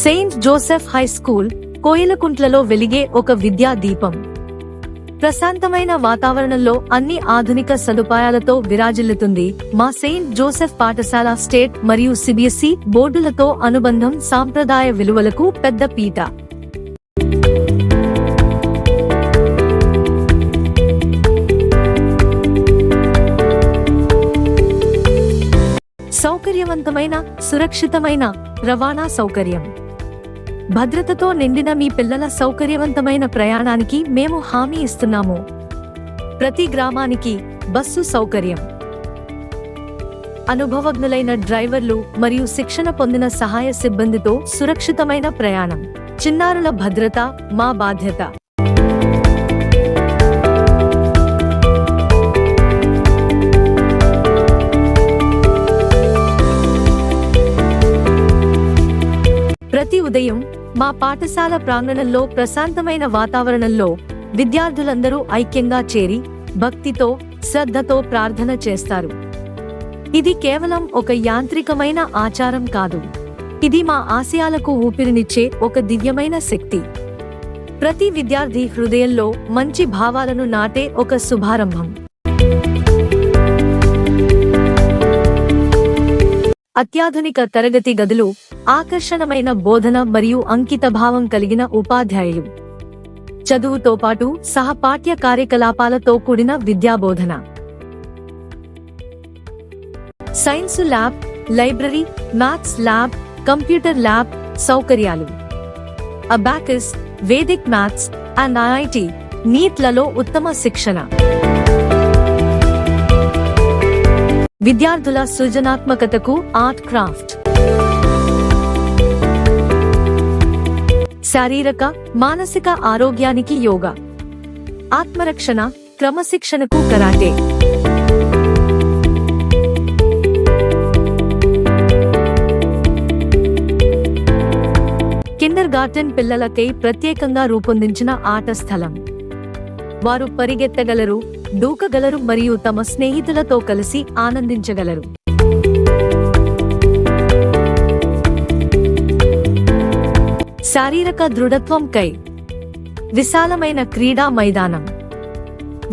Saint Joseph high school కోయిలకుంట్లలో వెలిగే ఒక విద్యా దీపం. ప్రశాంతమైన వాతావరణంలో అన్ని ఆధునిక సదుపాయాలతో విరాజిల్లుతుంది మా సెయింట్ జోసెఫ్ పాఠశాల. స్టేట్ మరియు సిబిఎస్ఈ బోర్డులతో అనుబంధం సాంప్రదాయ విలువలకు పెద్ద పీట. సౌకర్యవంతమైన, సురక్షితమైన రవాణా సౌకర్యం. భద్రతతో నిండిన మీ పిల్లల సౌకర్యవంతమైన ప్రయాణానికి మేము హామీ ఇస్తున్నాము. ప్రతి గ్రామానికి బస్సు సౌకర్యం, అనుభవజ్ఞులైన డ్రైవర్లు మరియు శిక్షణ పొందిన సహాయ సిబ్బందితో సురక్షితమైన ప్రయాణం. చిన్నారుల భద్రత మా బాధ్యత. ప్రతి ఉదయం మా పాఠశాల ప్రాంగణంలో ప్రశాంతమైన వాతావరణంలో విద్యార్థులందరూ ఐక్యంగా చేరి భక్తితో, శ్రద్ధతో ప్రార్థన చేస్తారు. ఇది కేవలం ఒక యాంత్రికమైన ఆచారం కాదు, ఇది మా ఆశయాలకు ఊపిరినిచ్చే ఒక దివ్యమైన శక్తి. ప్రతి విద్యార్థి హృదయంలో మంచి భావాలను నాటే ఒక శుభారంభం. అత్యాధునిక తరగతి గదులు, ఆకర్షణమైన బోధన మరియు అంకితభావం కలిగిన ఉపాధ్యాయులు. చదువుతో పాటు సహపాఠ్య కార్యకలాపాలతో కూడిన విద్యాబోధన. Science lab, library, maths lab, computer lab సౌకర్యాలు. Abacus, Vedic maths and IIT, నీట్లలో ఉత్తమ శిక్షణ. విద్యార్థుల సృజనాత్మకతకు ఆర్ట్ క్రాఫ్ట్. శారీరక, మానసిక ఆరోగ్యానికి యోగా. ఆత్మరక్షణ, క్రమశిక్షణకు కరాటే. కిండర్ గార్టెన్ పిల్లలకై ప్రత్యేకంగా రూపొందించిన ఆట స్థలం. వారు పరిగెత్తగలరు, దూకగలరు మరియు తమ స్నేహితులతో కలిసి ఆనందించగలరు. శారీరక దృఢత్వం కై విశాలమైన క్రీడా మైదానం.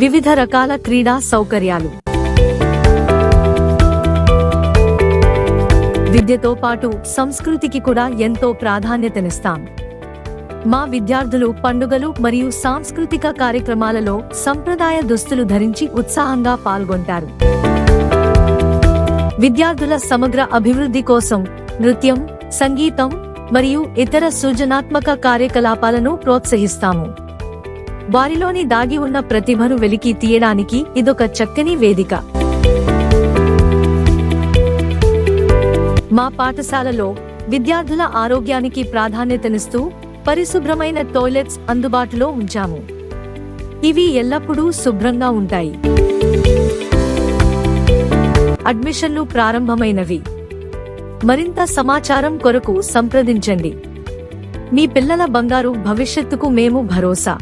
వివిధ రకాల క్రీడా సౌకర్యాలు. విద్యతో పాటు సంస్కృతికి కూడా ఎంతో ప్రాధాన్యతనిస్తాం. మా విద్యార్థులు పండుగలు మరియు సాంస్కృతిక కార్యక్రమాలలో సంప్రదాయ దుస్తులు ధరించి ఉత్సాహంగా పాల్గొంటారు. విద్యార్థుల సమగ్ర అభివృద్ధి కోసం నృత్యం, సంగీతం మరియు ఇతర సృజనాత్మక కార్యకలాపాలను ప్రోత్సహిస్తాము. వారిలోని దాగి ఉన్న ప్రతిభను వెలికి తీయడానికి ఇదొక చక్కని వేదిక. మా పాఠశాలలో విద్యార్థుల ఆరోగ్యానికి ప్రాధాన్యతనిస్తూ పరిశుభ్రమైన టాయిలెట్స్ అందుబాటులో ఉంచాము. ఇవి ఎల్లప్పుడూ శుభ్రంగా ఉంటాయి. అడ్మిషన్లు ప్రారంభమైనవి. మరింత సమాచారం కొరకు సంప్రదించండి. మీ పిల్లల బంగారు భవిష్యత్తుకు మేము భరోసా.